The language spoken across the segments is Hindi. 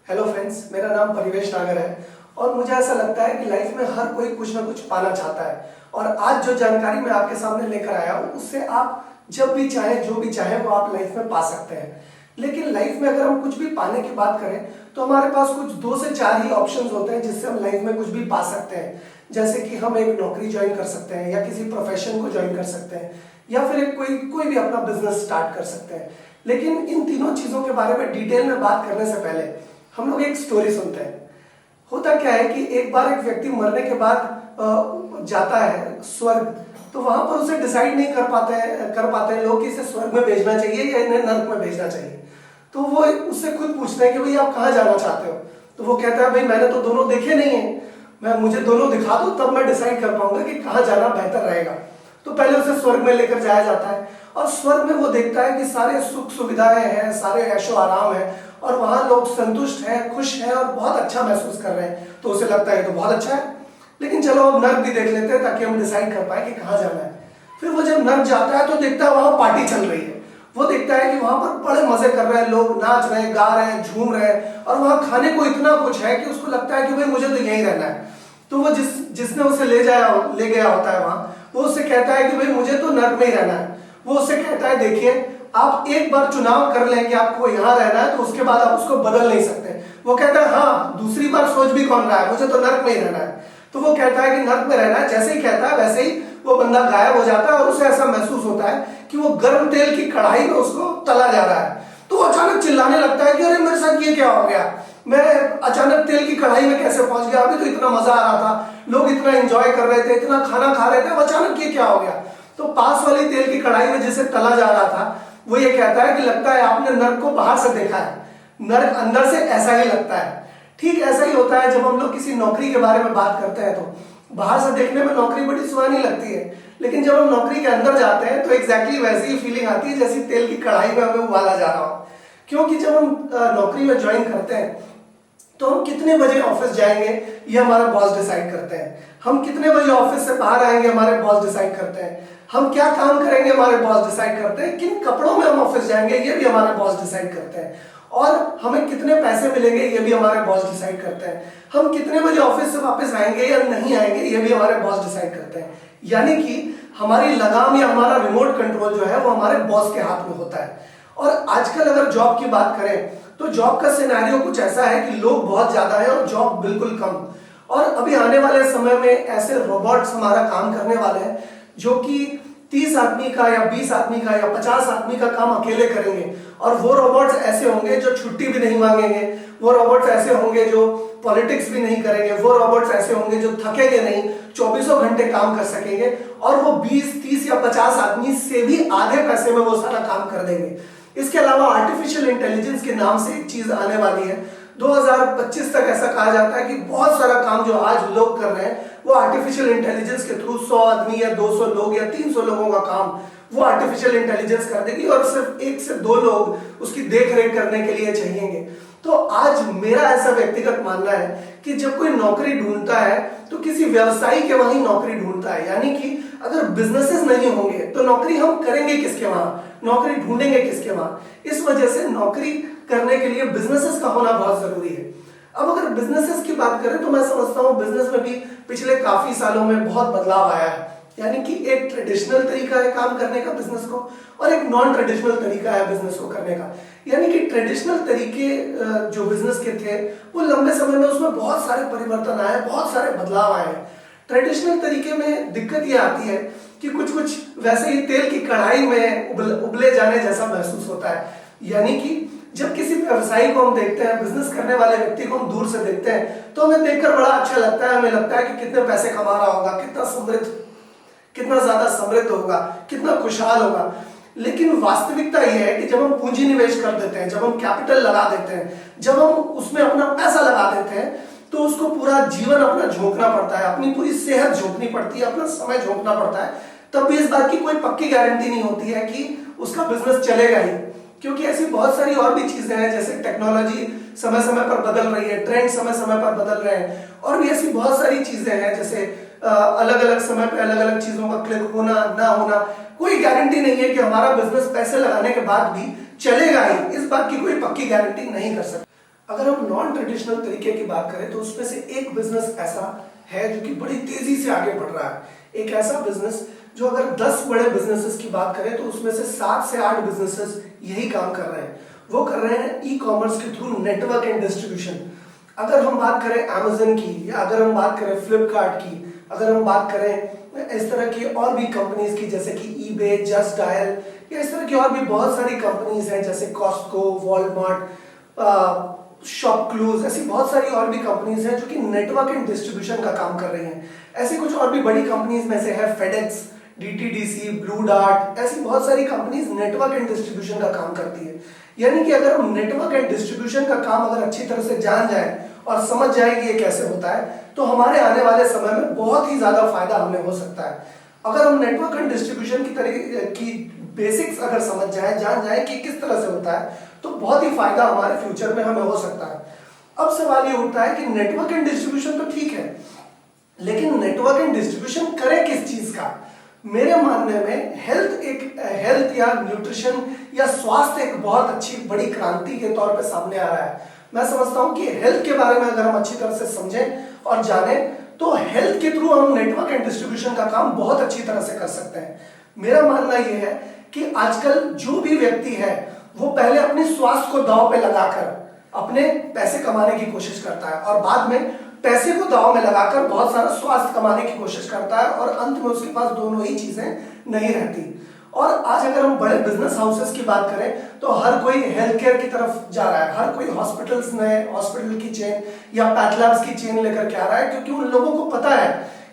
हेलो फ्रेंड्स, मेरा नाम परिवेश नागर है और मुझे ऐसा लगता है कि लाइफ में हर कोई कुछ ना कुछ पाना चाहता है। और आज जो जानकारी मैं आपके सामने लेकर आया हूँ उससे आप जब भी चाहें जो भी चाहें वो आप लाइफ में पा सकते हैं। लेकिन लाइफ में अगर हम कुछ भी पाने की बात करें तो हमारे पास कुछ 2 से 4 ही ऑप्शंस होते हैं जिससे हम लाइफ में कुछ भी पा सकते हैं। जैसे कि हम एक नौकरी ज्वाइन कर सकते हैं या किसी प्रोफेशन को ज्वाइन कर सकते हैं या फिर एक कोई भी अपना बिजनेस स्टार्ट कर सकते हैं। लेकिन इन तीनों चीज़ों के बारे में डिटेल में बात करने से पहले हम लोग एक स्टोरी सुनते हैं। होता क्या है कि एक बार एक व्यक्ति मरने के बाद जाता है स्वर्ग, तो वहां पर उसे डिसाइड नहीं कर पाते हैं लोग कि इसे स्वर्ग में भेजना चाहिए या इन्हें नर्क में भेजना चाहिए। तो वो उससे खुद पूछते हैं कि भाई आप कहाँ जाना चाहते हो। तो वो कहता है भाई मैंने तो दोनों देखे नहीं है, मुझे दोनों दिखा दो तब मैं डिसाइड कर पाऊंगा कि कहाँ जाना बेहतर रहेगा। तो पहले उसे स्वर्ग में लेकर जाया जाता है और स्वर्ग में वो देखता है कि सारे सुख सुविधाएं हैं, सारे ऐशो आराम है और वहां लोग संतुष्ट हैं, खुश हैं और बहुत अच्छा महसूस कर रहे हैं। तो उसे लगता है तो बहुत अच्छा है, लेकिन चलो अब नर्क भी देख लेते हैं ताकि हम डिसाइड कर पाए कि कहाँ जाना है। फिर वो जब नर्क जाता है तो देखता है वहां पार्टी चल रही है। वो देखता है कि वहां पर बड़े मजे कर रहे हैं लोग, नाच रहे हैं, गा रहे हैं, झूम रहे हैं और वहां खाने को इतना कुछ है कि उसको लगता है कि भाई मुझे तो यहीं रहना है। तो वो जिसने उसे ले गया होता है वहां, वो उससे कहता है कि भाई मुझे तो नर्क में ही रहना है। वो उससे कहता है देखिए आप एक बार चुनाव कर लें कि आपको यहाँ रहना है तो उसके बाद आप उसको बदल नहीं सकते। वो कहता है हाँ, दूसरी बार सोच भी कौन रहा है, मुझे तो नर्क में ही रहना है। तो वो कहता है कि नर्क में रहना है। जैसे ही कहता है वैसे ही वो बंदा गायब हो जाता है और उसे ऐसा महसूस होता है कि वो गर्म तेल की कढ़ाई में उसको तला जा रहा है। तो वो अचानक चिल्लाने लगता है कि अरे मेरे साथ ये क्या हो गया, मैं अचानक तेल की कढ़ाई में कैसे पहुंच गया, अभी तो इतना मजा आ रहा था, लोग इतना एंजॉय कर रहे थे, इतना खाना खा रहे थे, अचानक ये क्या हो गया। तो पास वाली तेल की कढ़ाई में जिसे तला जा रहा था वो ये कहता है कि लगता है आपने नर्क को बाहर से देखा है, नर्क अंदर से ऐसा ही लगता है। ठीक ऐसा ही होता है जब हम लोग किसी नौकरी के बारे में बात करते हैं तो बाहर से देखने में नौकरी बड़ी सुहानी लगती है, लेकिन जब हम नौकरी के अंदर जाते हैं तो एग्जैक्टली वैसी ही फीलिंग आती है जैसी तेल की कढ़ाई में हमें उबाला जा रहा हो। क्योंकि जब हम नौकरी में ज्वाइन करते हैं तो हम कितने बजे ऑफिस जाएंगे ये हमारा बॉस डिसाइड करते हैं, हम कितने बजे ऑफिस से बाहर आएंगे हमारे बॉस डिसाइड करते हैं, हम क्या काम करेंगे हमारे बॉस डिसाइड करते हैं, किन कपड़ों में हम ऑफिस जाएंगे ये भी हमारे बॉस डिसाइड करते हैं, और हमें कितने पैसे मिलेंगे ये भी हमारे बॉस डिसाइड करते हैं, हम कितने बजे ऑफिस से वापस आएंगे या नहीं आएंगे ये भी हमारे बॉस डिसाइड करते हैं। यानी कि हमारी लगाम या हमारा रिमोट कंट्रोल जो है वो हमारे बॉस के हाथ में होता है। और आजकल अगर जॉब की बात करें तो जॉब का सिनेरियो कुछ ऐसा है कि लोग बहुत ज्यादा है और जॉब बिल्कुल कम। और अभी आने वाले समय में ऐसे रोबोट्स हमारा काम करने वाले हैं जो कि 30 आदमी का या 20 आदमी का या 50 आदमी का काम अकेले करेंगे। और वो रोबोट्स ऐसे होंगे जो छुट्टी भी नहीं मांगेंगे, वो रोबोट्स ऐसे होंगे जो पॉलिटिक्स भी नहीं करेंगे, वो रोबोट्स ऐसे होंगे जो थकेंगे नहीं, 24 घंटे काम कर सकेंगे और वो 20, 30 या 50 आदमी से भी आधे पैसे में वो सारा काम कर देंगे। इसके अलावा आर्टिफिशियल इंटेलिजेंस के नाम से एक चीज आने वाली है। 2025 तक ऐसा कहा जाता है कि बहुत सारा काम जो आज लोग कर रहे हैं वो आर्टिफिशियल इंटेलिजेंस के थ्रू 100 आदमी या 200 लोग या 300 लोगों का काम वो आर्टिफिशियल इंटेलिजेंस कर देगी और सिर्फ 1 से 2 लोग उसकी देख रेख करने के लिए चाहिएंगे। तो आज मेरा ऐसा व्यक्तिगत मानना है कि जब कोई नौकरी ढूंढता है तो किसी व्यवसायी के वहीं नौकरी ढूंढता है। यानी कि अगर बिजनेसेस नहीं होंगे तो नौकरी हम करेंगे किसके वहां, नौकरी ढूंढेंगे किसके वहां। इस वजह से नौकरी करने के लिए बिजनेसेस का होना बहुत जरूरी है। अब अगर बिजनेसेस की बात करें तो मैं समझता हूँ बिजनेस में भी पिछले काफी सालों में बहुत बदलाव आया है। यानी कि एक ट्रेडिशनल तरीका है काम करने का बिजनेस को और एक नॉन ट्रेडिशनल तरीका है बिजनेस को करने का। यानी कि ट्रेडिशनल तरीके जो बिजनेस के थे वो लंबे समय में उसमें बहुत सारे परिवर्तन आए, बहुत सारे बदलाव आए। ट्रेडिशनल तरीके में दिक्कत ये आती है कि कुछ वैसे ही तेल की कढ़ाई में उबले जाने जैसा महसूस होता है। यानी कि जब किसी व्यवसायी को हम देखते हैं, बिजनेस करने वाले व्यक्ति को हम दूर से देखते हैं तो हमें देखकर बड़ा अच्छा लगता है, हमें लगता है कि कितने पैसे कमा रहा होगा, कितना ज्यादा समृद्ध होगा, कितना खुशहाल होगा। लेकिन वास्तविकता यह है कि जब हम पूंजी निवेश कर देते हैं, जब हम कैपिटल लगा देते हैं, जब हम उसमें अपना पैसा लगा देते हैं तो उसको पूरा जीवन अपना झोंकना पड़ता है, अपनी पूरी सेहत झोंकनी पड़ती है, अपना समय झोंकना पड़ता है। तब भी इस बात की कोई पक्की गारंटी नहीं होती है कि उसका बिजनेस चलेगा ही, क्योंकि ऐसी बहुत सारी और भी चीजें हैं जैसे टेक्नोलॉजी समय समय पर बदल रही है, ट्रेंड समय समय पर बदल रहे हैं और भी ऐसी बहुत सारी चीजें हैं जैसे अलग अलग समय पे अलग अलग चीजों का क्लिक होना ना होना। कोई गारंटी नहीं है कि हमारा बिजनेस पैसे लगाने के बाद भी चलेगा ही, इस बात की कोई पक्की गारंटी नहीं कर सकते। अगर हम नॉन ट्रेडिशनल तरीके की बात करें तो उसमें से एक बिजनेस ऐसा है जो कि बड़ी तेजी से आगे बढ़ रहा है। एक ऐसा बिजनेस जो अगर 10 बड़े बिजनेसेस की बात करें तो उसमें से 7 से 8 बिजनेसेस यही काम कर रहे हैं। वो कर रहे हैं ई कॉमर्स के थ्रू नेटवर्क एंड डिस्ट्रीब्यूशन। अगर हम बात करें अमेजन की, या अगर हम बात करें फ्लिपकार्ट की, अगर हम बात करें इस तरह की और भी कंपनीज की जैसे कि ईबे, जस्ट डायल, या इस तरह की और भी बहुत सारी कंपनीज हैं जैसे कॉस्टको, वॉलमार्ट, शॉपक्लूज, ऐसी बहुत सारी और भी कंपनीज हैं जो कि नेटवर्क एंड डिस्ट्रीब्यूशन का काम कर रही हैं। ऐसी कुछ और भी बड़ी कंपनीज में से है फेडेक्स, डीटीडीसी, ब्लू डार्ट, ऐसी बहुत सारी कंपनीज नेटवर्क एंड डिस्ट्रीब्यूशन का काम करती है। यानी कि अगर हम नेटवर्क एंड डिस्ट्रीब्यूशन का काम अगर अच्छी तरह से जान जाए और समझ जाए कि ये कैसे होता है तो हमारे आने वाले समय में बहुत ही ज्यादा फायदा हमें हो सकता है। अगर हम नेटवर्क एंड डिस्ट्रीब्यूशन की तरीके की बेसिक्स अगर समझ जाए, जान जाए कि किस तरह से होता है तो बहुत ही फायदा हमारे फ्यूचर में हमें हो सकता है। अब सवाल ये उठता है कि नेटवर्क एंड डिस्ट्रीब्यूशन तो ठीक है, लेकिन नेटवर्क एंड डिस्ट्रीब्यूशन करें किस चीज का? मेरे मानने में हेल्थ या न्यूट्रिशन या स्वास्थ्य एक बहुत अच्छी बड़ी क्रांति के तौर पे सामने आ रहा है। मैं समझता हूं कि हेल्थ के बारे में अगर हम अच्छी तरह से समझें और जानें तो हेल्थ के थ्रू हम नेटवर्क एंड डिस्ट्रीब्यूशन का काम बहुत अच्छी तरह से कर सकते हैं। मेरा मानना यह है कि आजकल जो भी व्यक्ति है वो पहले अपने स्वास्थ्य को दांव पे लगाकर अपने पैसे कमाने की कोशिश करता है और बाद में पैसे को दांव में लगाकर बहुत सारा स्वास्थ्य कमाने की कोशिश करता है और अंत में उसके पास दोनों ही चीजें नहीं रहती। और आज अगर हम बड़े बिजनेस हाउसेस की बात करें तो हर कोई हेल्थ केयर की तरफ जा रहा है, हर कोई हॉस्पिटल्स में हॉस्पिटल की चेन या पैथ लैब्स की चेन लेकर के आ रहा है, क्योंकि उन लोगों को पता है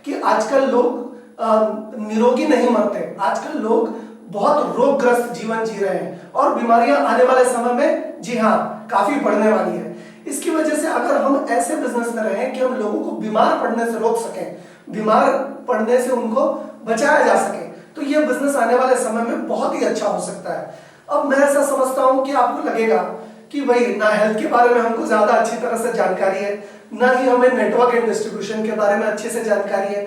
कि आजकल लोग निरोगी नहीं मरते, आजकल लोग बहुत रोगग्रस्त जीवन जी रहे हैं और बीमारियां आने वाले समय में जी हाँ काफी बढ़ने वाली है। इसकी वजह से अगर हम ऐसे बिजनेस में रहें कि हम लोगों को बीमार पड़ने से रोक सकें, बीमार पड़ने से उनको बचाया जा सके, तो ये बिजनेस आने वाले समय में बहुत ही अच्छा हो सकता है। अब मैं ऐसा समझता हूं कि आपको लगेगा कि भाई ना हेल्थ के बारे में हमको ज्यादा अच्छी तरह से जानकारी है, ना ही हमें नेटवर्क एंड डिस्ट्रीब्यूशन के बारे में अच्छे से जानकारी है,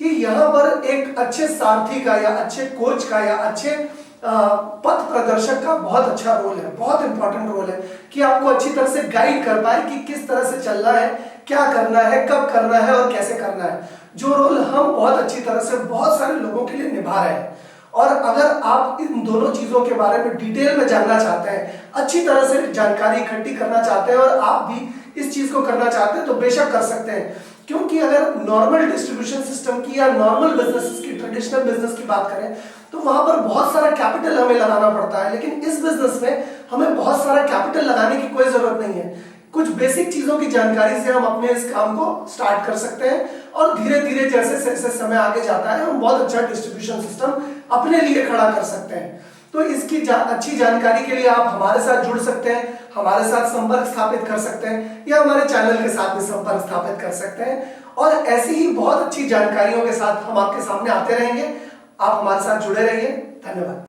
कि यहाँ पर एक अच्छे सारथी का या अच्छे कोच का या अच्छे पथ प्रदर्शक का बहुत अच्छा रोल है, बहुत इंपॉर्टेंट रोल है कि आपको अच्छी तरह से गाइड कर पाए कि किस तरह से चलना है, क्या करना है, कब करना है और कैसे करना है, जो रोल हम बहुत अच्छी तरह से बहुत सारे लोगों के लिए निभा रहे हैं। और अगर आप इन दोनों चीजों के बारे में डिटेल में जानना चाहते हैं, अच्छी तरह से जानकारी इकट्ठी करना चाहते हैं और आप भी इस चीज को करना चाहते हैं तो बेशक कर सकते हैं। क्योंकि अगर नॉर्मल डिस्ट्रीब्यूशन सिस्टम की या नॉर्मल बिजनेस की, ट्रेडिशनल बिजनेस की बात करें तो वहां पर बहुत सारा कैपिटल हमें लगाना पड़ता है, लेकिन इस बिजनेस में हमें बहुत सारा कैपिटल लगाने की कोई जरूरत नहीं है। कुछ बेसिक चीजों की जानकारी से हम अपने इस काम को स्टार्ट कर सकते हैं और धीरे धीरे जैसे जैसे समय आगे जाता है हम बहुत अच्छा डिस्ट्रीब्यूशन सिस्टम अपने लिए खड़ा कर सकते हैं। तो इसकी अच्छी जानकारी के लिए आप हमारे साथ जुड़ सकते हैं, हमारे साथ संपर्क स्थापित कर सकते हैं या हमारे चैनल के साथ भी संपर्क स्थापित कर सकते हैं। और ऐसी ही बहुत अच्छी जानकारियों के साथ हम आपके सामने आते रहेंगे। आप हमारे साथ जुड़े रहिए। धन्यवाद।